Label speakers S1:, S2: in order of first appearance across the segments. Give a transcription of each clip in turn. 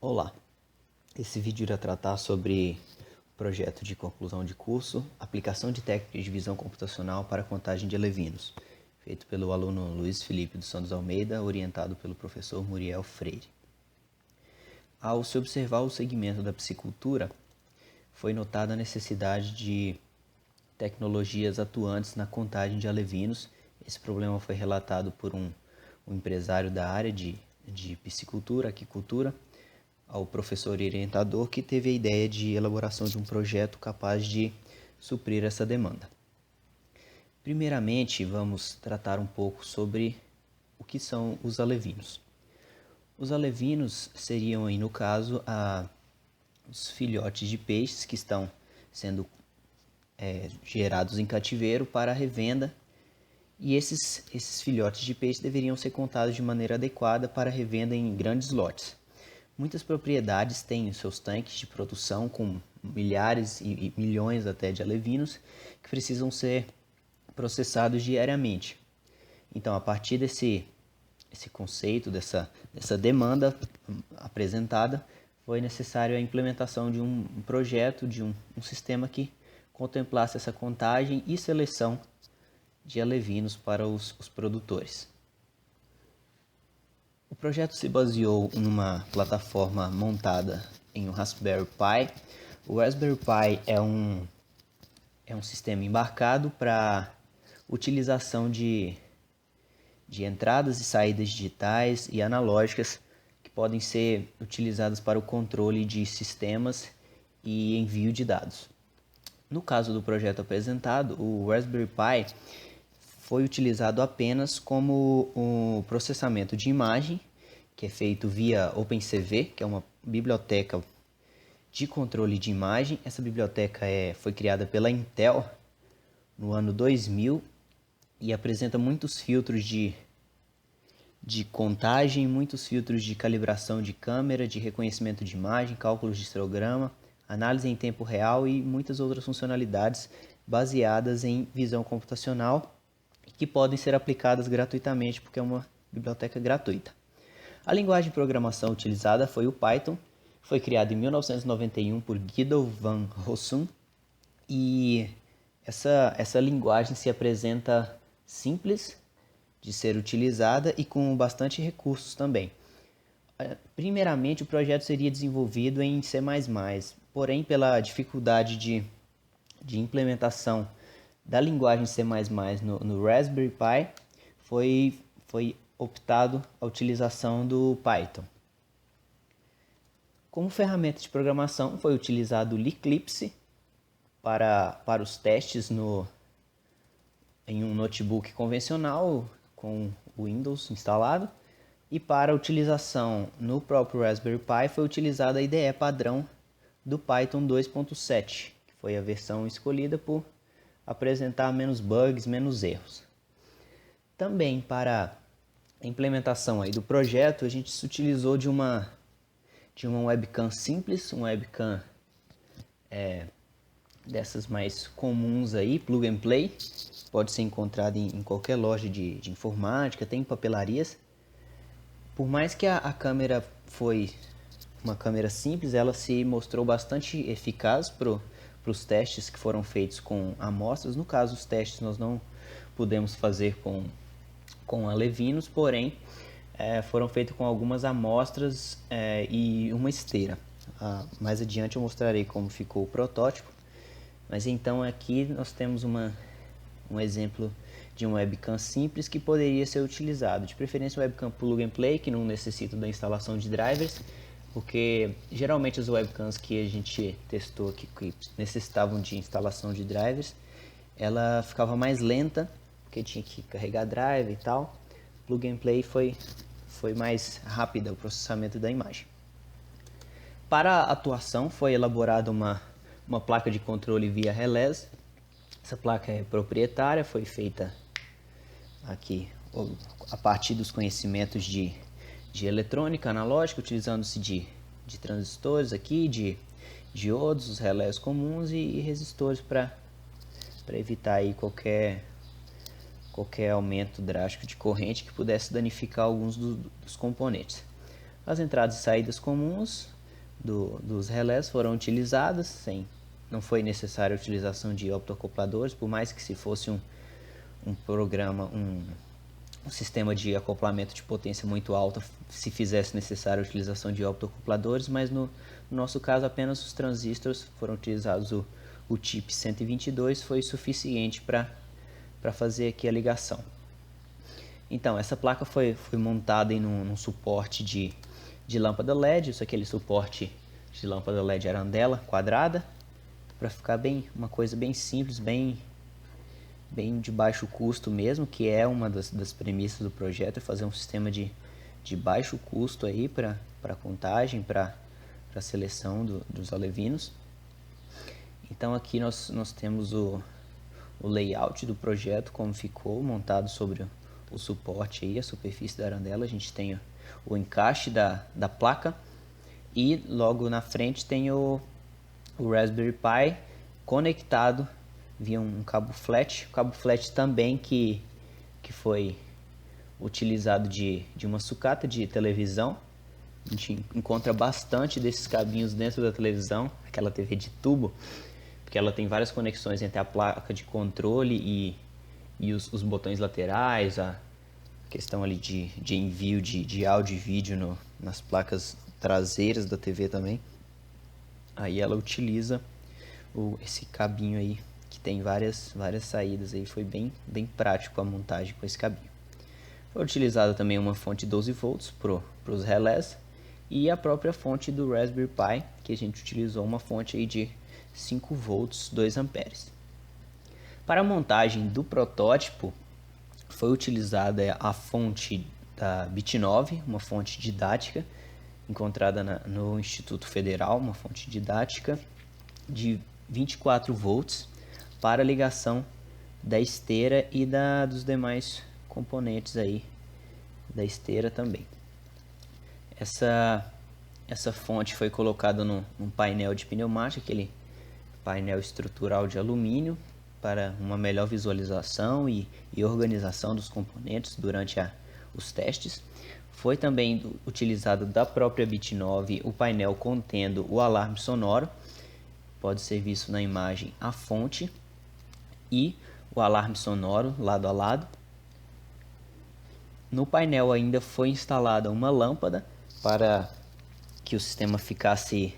S1: Olá, esse vídeo irá tratar sobre o projeto de conclusão de curso, aplicação de técnicas de visão computacional para a contagem de alevinos, feito pelo aluno Luiz Felipe dos Santos Almeida, orientado pelo professor Muriel Freire. Ao se observar o segmento da piscicultura, foi notada a necessidade de tecnologias atuantes na contagem de alevinos. Esse problema foi relatado por um empresário da área de piscicultura, aquicultura, ao professor e orientador, que teve a ideia de elaboração de um projeto capaz de suprir essa demanda. Primeiramente, vamos tratar um pouco sobre o que são os alevinos. Os alevinos seriam, aí, no caso, os filhotes de peixes que estão sendo gerados em cativeiro para revenda, e esses filhotes de peixe deveriam ser contados de maneira adequada para revenda em grandes lotes. Muitas propriedades têm os seus tanques de produção com milhares e milhões até de alevinos que precisam ser processados diariamente. Então, a partir desse conceito, dessa demanda apresentada, foi necessário a implementação de um projeto, de um sistema que contemplasse essa contagem e seleção de alevinos para os produtores. O projeto se baseou numa plataforma montada em um Raspberry Pi. O Raspberry Pi é um sistema embarcado para utilização de entradas e saídas digitais e analógicas que podem ser utilizadas para o controle de sistemas e envio de dados. No caso do projeto apresentado, o Raspberry Pi foi utilizado apenas como um processamento de imagem, que é feito via OpenCV, que é uma biblioteca de controle de imagem. Essa biblioteca foi criada pela Intel no ano 2000 e apresenta muitos filtros de contagem, muitos filtros de calibração de câmera, de reconhecimento de imagem, cálculos de histograma, análise em tempo real e muitas outras funcionalidades baseadas em visão computacional, que podem ser aplicadas gratuitamente, porque é uma biblioteca gratuita. A linguagem de programação utilizada foi o Python, foi criado em 1991 por Guido van Rossum, e essa linguagem se apresenta simples de ser utilizada e com bastante recursos também. Primeiramente, o projeto seria desenvolvido em C++, porém, pela dificuldade de implementação da linguagem C++ no Raspberry Pi, foi optado a utilização do Python. Como ferramenta de programação, foi utilizado o Eclipse para os testes em um notebook convencional com o Windows instalado, e para a utilização no próprio Raspberry Pi foi utilizada a IDE padrão do Python 2.7, que foi a versão escolhida por apresentar menos bugs, menos erros. Também para a implementação aí do projeto, a gente se utilizou de uma webcam simples, uma webcam dessas mais comuns aí, plug and play, pode ser encontrada em qualquer loja de informática, tem papelarias. Por mais que a câmera foi uma câmera simples, ela se mostrou bastante eficaz para os testes que foram feitos com amostras. No caso, os testes nós não pudemos fazer com alevinos, porém foram feitos com algumas amostras e uma esteira. Mais adiante eu mostrarei como ficou o protótipo, mas então aqui nós temos um exemplo de um webcam simples que poderia ser utilizado, de preferência um webcam plug and play, que não necessita da instalação de drivers, porque geralmente as webcams que a gente testou aqui, que necessitavam de instalação de drivers, ela ficava mais lenta, porque tinha que carregar driver e tal. Plug and play foi mais rápida o processamento da imagem. Para a atuação foi elaborada uma placa de controle via relés. Essa placa é proprietária, foi feita aqui a partir dos conhecimentos de eletrônica analógica, utilizando-se de transistores aqui, de diodos, os relés comuns e resistores para evitar aí qualquer aumento drástico de corrente que pudesse danificar alguns dos componentes. As entradas e saídas comuns dos relés foram utilizadas, não foi necessária a utilização de optoacopladores, por mais que se fosse um programa, um sistema de acoplamento de potência muito alta, se fizesse necessária a utilização de optoacopladores, mas no nosso caso apenas os transistores foram utilizados, o TIP 122 foi suficiente para fazer aqui a ligação. Então essa placa foi montada em um suporte de lâmpada LED, isso é aquele suporte de lâmpada LED arandela quadrada, para ficar uma coisa bem simples, bem de baixo custo mesmo, que é uma das premissas do projeto, é fazer um sistema de baixo custo aí para contagem, para seleção dos alevinos. Então aqui nós temos o layout do projeto, como ficou montado sobre o suporte aí, a superfície da arandela. A gente tem o encaixe da placa e logo na frente tem o Raspberry Pi conectado via um cabo flat. O cabo flat também que foi utilizado de uma sucata de televisão. A gente encontra bastante desses cabinhos dentro da televisão, aquela TV de tubo, porque ela tem várias conexões entre a placa de controle e os botões laterais, a questão ali de envio de áudio e vídeo nas placas traseiras da TV também. Aí ela utiliza esse cabinho aí, que tem várias saídas aí, foi bem prático a montagem com esse cabinho. Foi utilizada também uma fonte de 12 volts para os relés e a própria fonte do Raspberry Pi, que a gente utilizou uma fonte aí de 5 volts, 2 amperes. Para a montagem do protótipo, foi utilizada a fonte da Bit9, uma fonte didática, encontrada no Instituto Federal, uma fonte didática de 24 volts, para a ligação da esteira e dos demais componentes aí da esteira também. Essa fonte foi colocada num painel de pneumática, aquele painel estrutural de alumínio, para uma melhor visualização e organização dos componentes durante os testes. Foi também utilizado da própria Bit9 o painel contendo o alarme sonoro, pode ser visto na imagem a fonte e o alarme sonoro lado a lado. No painel ainda foi instalada uma lâmpada para que o sistema ficasse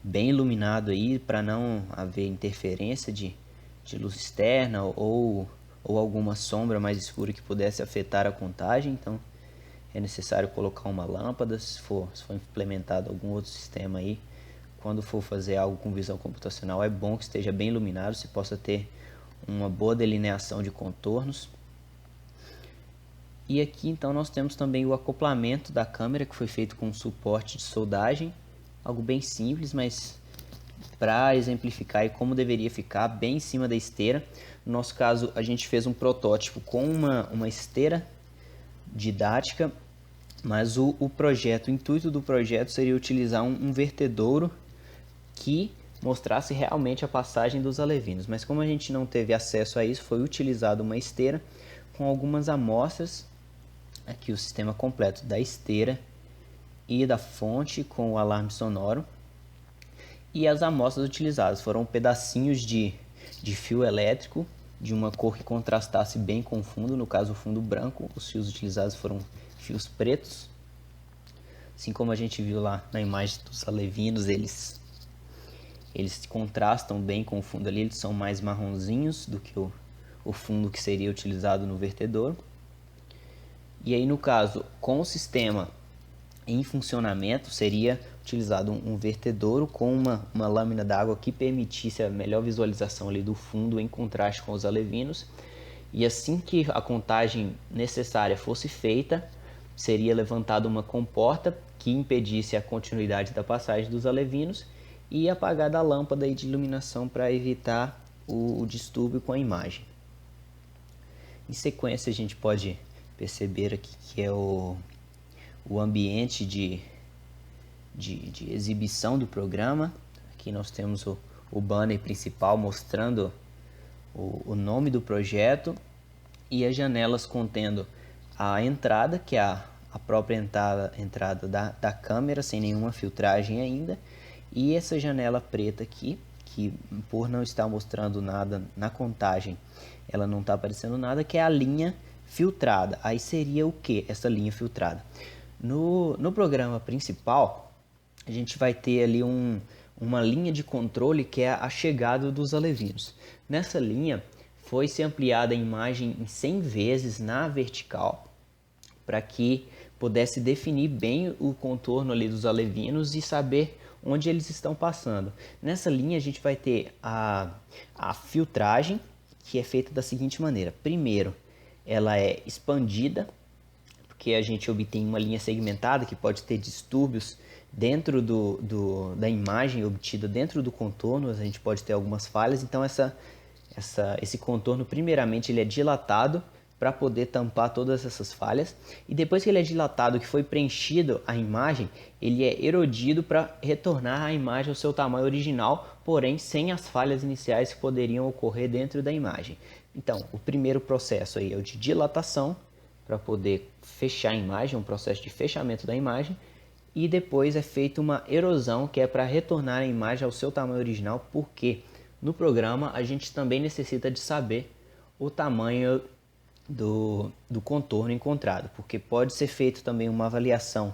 S1: bem iluminado aí, para não haver interferência de luz externa ou alguma sombra mais escura que pudesse afetar a contagem. Então é necessário colocar uma lâmpada se for implementado algum outro sistema aí. Quando for fazer algo com visão computacional, é bom que esteja bem iluminado, se possa ter uma boa delineação de contornos. E aqui então nós temos também o acoplamento da câmera, que foi feito com suporte de soldagem, algo bem simples, mas para exemplificar como deveria ficar bem em cima da esteira. No nosso caso, a gente fez um protótipo com uma esteira didática, mas o intuito do projeto seria utilizar um vertedouro que mostrasse realmente a passagem dos alevinos. Mas como a gente não teve acesso a isso, foi utilizada uma esteira com algumas amostras. Aqui o sistema completo da esteira e da fonte com o alarme sonoro. E as amostras utilizadas foram pedacinhos de fio elétrico de uma cor que contrastasse bem com o fundo, no caso o fundo branco. Os fios utilizados foram fios pretos. Assim como a gente viu lá na imagem dos alevinos, eles contrastam bem com o fundo ali, eles são mais marronzinhos do que o fundo que seria utilizado no vertedouro. E aí, no caso, com o sistema em funcionamento, seria utilizado um vertedouro com uma lâmina d'água que permitisse a melhor visualização ali do fundo em contraste com os alevinos. E assim que a contagem necessária fosse feita, seria levantada uma comporta que impedisse a continuidade da passagem dos alevinos e apagada a lâmpada de iluminação para evitar o distúrbio com a imagem. Em sequência, a gente pode perceber aqui que é o ambiente de exibição do programa. Aqui nós temos o banner principal mostrando o nome do projeto e as janelas contendo a entrada, que é a a própria entrada da câmera, sem nenhuma filtragem ainda. E essa janela preta aqui, que por não estar mostrando nada na contagem, ela não está aparecendo nada, que é a linha filtrada. Aí seria o que essa linha filtrada? No programa principal, a gente vai ter ali uma linha de controle que é a chegada dos alevinos. Nessa linha foi-se ampliada a imagem em 100 vezes na vertical, para que pudesse definir bem o contorno ali dos alevinos e saber onde eles estão passando. Nessa linha a gente vai ter a filtragem, que é feita da seguinte maneira. Primeiro, ela é expandida, porque a gente obtém uma linha segmentada que pode ter distúrbios dentro da imagem obtida dentro do contorno, a gente pode ter algumas falhas, então esse contorno primeiramente ele é dilatado para poder tampar todas essas falhas, e depois que ele é dilatado, que foi preenchido a imagem, ele é erodido para retornar a imagem ao seu tamanho original, porém sem as falhas iniciais que poderiam ocorrer dentro da imagem. Então, o primeiro processo aí é o de dilatação, para poder fechar a imagem, um processo de fechamento da imagem, e depois é feita uma erosão, que é para retornar a imagem ao seu tamanho original, porque no programa a gente também necessita de saber o tamanho do contorno encontrado, porque pode ser feito também uma avaliação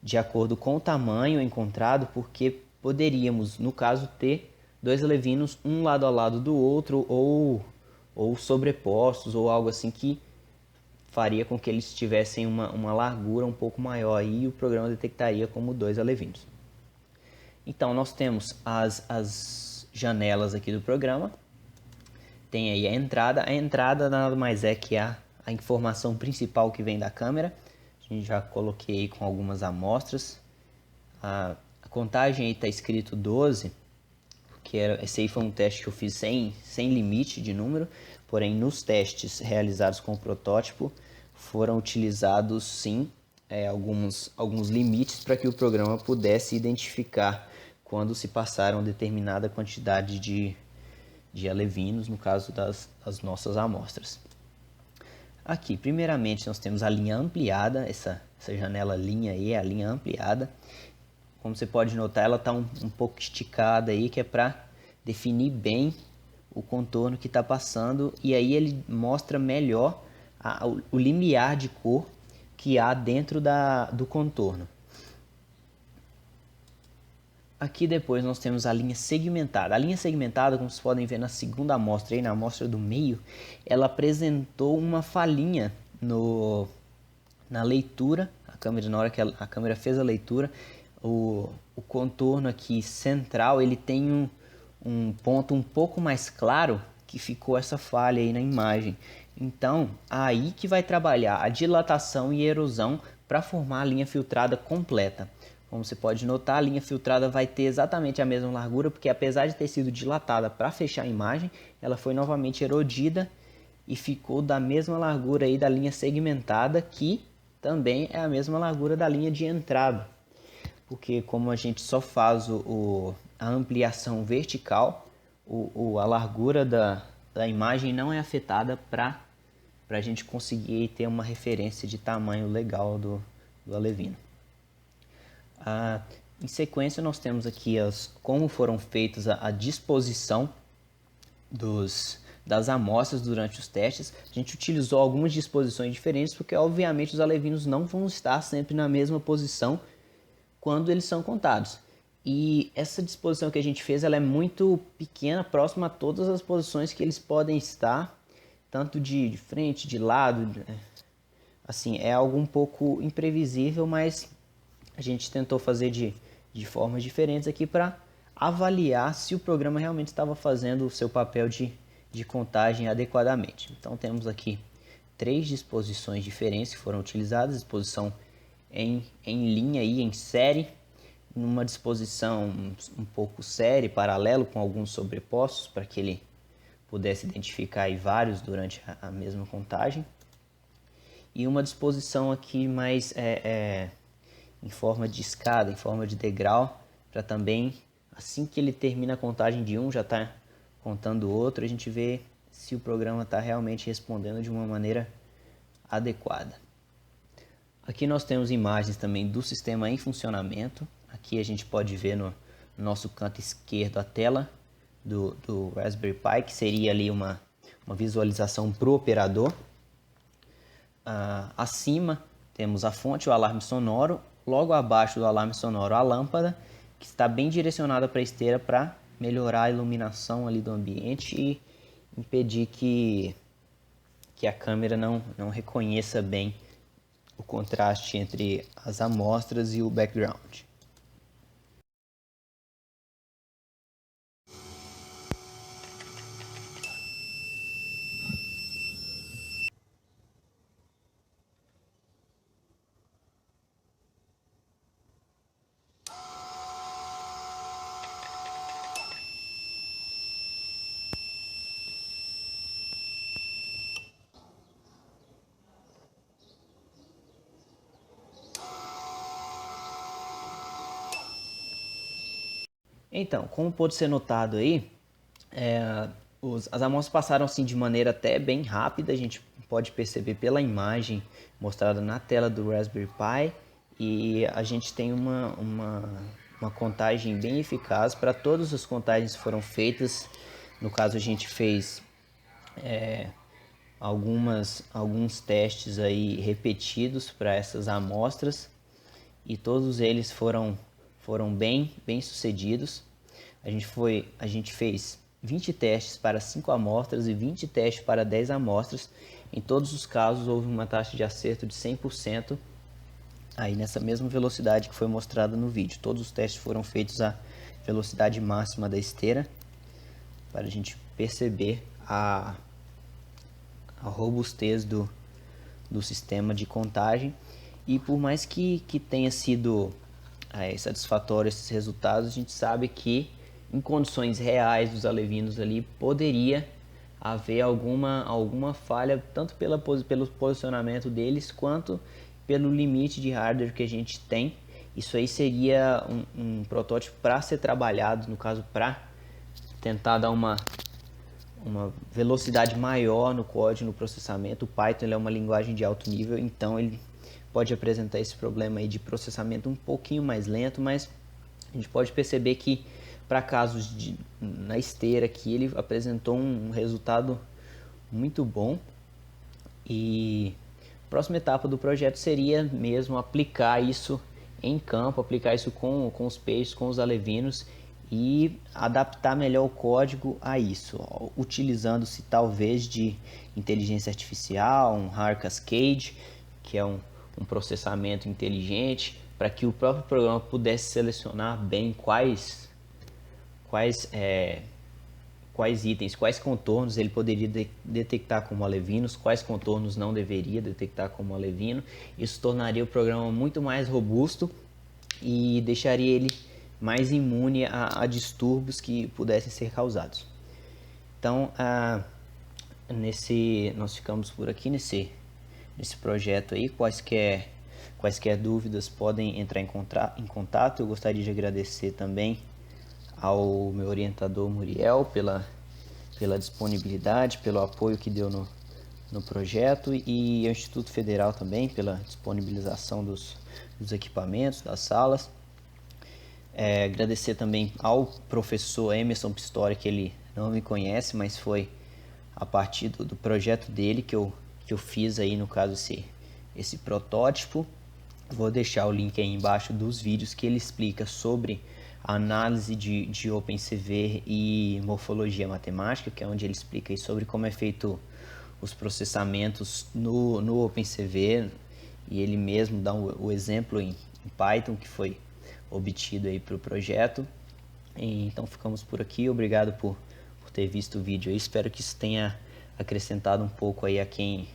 S1: de acordo com o tamanho encontrado, porque poderíamos, no caso, ter dois alevinos um lado ao lado do outro, ou sobrepostos, ou algo assim que faria com que eles tivessem uma largura um pouco maior e o programa detectaria como dois alevinos. Então nós temos as janelas aqui do programa. Tem aí a entrada nada mais é que a informação principal que vem da câmera. A gente já coloquei aí com algumas amostras. A contagem aí está escrito 12, porque esse aí foi um teste que eu fiz sem limite de número, porém nos testes realizados com o protótipo foram utilizados sim alguns limites para que o programa pudesse identificar quando se passaram determinada quantidade de alevinos, no caso das nossas amostras. Aqui, primeiramente, nós temos a linha ampliada, essa janela linha aí é a linha ampliada. Como você pode notar, ela está um pouco esticada aí, que é para definir bem o contorno que está passando, e aí ele mostra melhor o limiar de cor que há dentro do contorno. Aqui depois nós temos a linha segmentada. A linha segmentada, como vocês podem ver na segunda amostra, aí na amostra do meio, ela apresentou uma falhinha na leitura. Na hora que a câmera fez a leitura, o contorno aqui central, ele tem um ponto um pouco mais claro que ficou essa falha aí na imagem. Então, aí que vai trabalhar a dilatação e erosão para formar a linha filtrada completa. Como você pode notar, a linha filtrada vai ter exatamente a mesma largura, porque apesar de ter sido dilatada para fechar a imagem, ela foi novamente erodida e ficou da mesma largura aí da linha segmentada, que também é a mesma largura da linha de entrada. Porque como a gente só faz a ampliação vertical, a largura da imagem não é afetada para a gente conseguir ter uma referência de tamanho legal do alevino. Em sequência, nós temos aqui como foram feitas a disposição das amostras durante os testes. A gente utilizou algumas disposições diferentes, porque obviamente os alevinos não vão estar sempre na mesma posição quando eles são contados. E essa disposição que a gente fez, ela é muito pequena, próxima a todas as posições que eles podem estar, tanto de frente, de lado. Assim, é algo um pouco imprevisível, mas a gente tentou fazer de formas diferentes aqui para avaliar se o programa realmente estava fazendo o seu papel de contagem adequadamente. Então temos aqui 3 disposições diferentes que foram utilizadas: disposição em linha e em série, numa disposição um pouco série, paralelo, com alguns sobrepostos, para que ele pudesse identificar aí vários durante a mesma contagem, e uma disposição aqui mais em forma de escada, em forma de degrau, para também, assim que ele termina a contagem de um, já está contando o outro, a gente vê se o programa está realmente respondendo de uma maneira adequada. Aqui nós temos imagens também do sistema em funcionamento. Aqui a gente pode ver no nosso canto esquerdo a tela do Raspberry Pi, que seria ali uma visualização para o operador. Acima temos a fonte, o alarme sonoro. Logo abaixo do alarme sonoro, a lâmpada, que está bem direcionada para a esteira para melhorar a iluminação ali do ambiente e impedir que a câmera não reconheça bem o contraste entre as amostras e o background. Então, como pode ser notado aí, as amostras passaram assim de maneira até bem rápida. A gente pode perceber pela imagem mostrada na tela do Raspberry Pi, e a gente tem uma contagem bem eficaz. Para todas as contagens que foram feitas, no caso a gente fez alguns testes aí repetidos para essas amostras, e todos eles foram bem sucedidos. A gente fez 20 testes para 5 amostras e 20 testes para 10 amostras. Em todos os casos houve uma taxa de acerto de 100%, aí nessa mesma velocidade que foi mostrada no vídeo. Todos os testes foram feitos à velocidade máxima da esteira, para a gente perceber a robustez do sistema de contagem. E por mais que tenha sido satisfatório esses resultados, a gente sabe que em condições reais dos alevinos ali poderia haver alguma falha, tanto pelo posicionamento deles quanto pelo limite de hardware que a gente tem. Isso aí seria um protótipo para ser trabalhado, no caso para tentar dar uma velocidade maior no código, no processamento. O Python ele é uma linguagem de alto nível, então ele pode apresentar esse problema aí de processamento um pouquinho mais lento, mas a gente pode perceber que para casos na esteira aqui ele apresentou um resultado muito bom. E a próxima etapa do projeto seria mesmo aplicar isso em campo, aplicar isso com os peixes, com os alevinos, e adaptar melhor o código a isso, utilizando-se talvez de inteligência artificial, um hard cascade, que é um processamento inteligente, para que o próprio programa pudesse selecionar bem quais itens, quais contornos ele poderia detectar como alevinos, quais contornos não deveria detectar como alevino. Isso tornaria o programa muito mais robusto e deixaria ele mais imune a distúrbios que pudessem ser causados. Então, nós ficamos por aqui nesse projeto aí. Quaisquer dúvidas podem entrar em contato. Eu gostaria de agradecer também ao meu orientador Muriel pela disponibilidade, pelo apoio que deu no projeto, e ao Instituto Federal também pela disponibilização dos equipamentos, das salas. Agradecer também ao professor Emerson Pistori, que ele não me conhece, mas foi a partir do projeto dele que eu fiz aí, no caso, esse protótipo. Vou deixar o link aí embaixo dos vídeos que ele explica sobre a análise de OpenCV e morfologia matemática, que é onde ele explica aí sobre como é feito os processamentos no OpenCV, e ele mesmo dá o exemplo em Python que foi obtido aí para o projeto. Então ficamos por aqui. Obrigado por ter visto o vídeo aí. Espero que isso tenha acrescentado um pouco aí a quem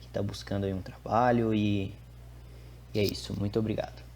S1: está buscando aí um trabalho, e é isso. Muito obrigado.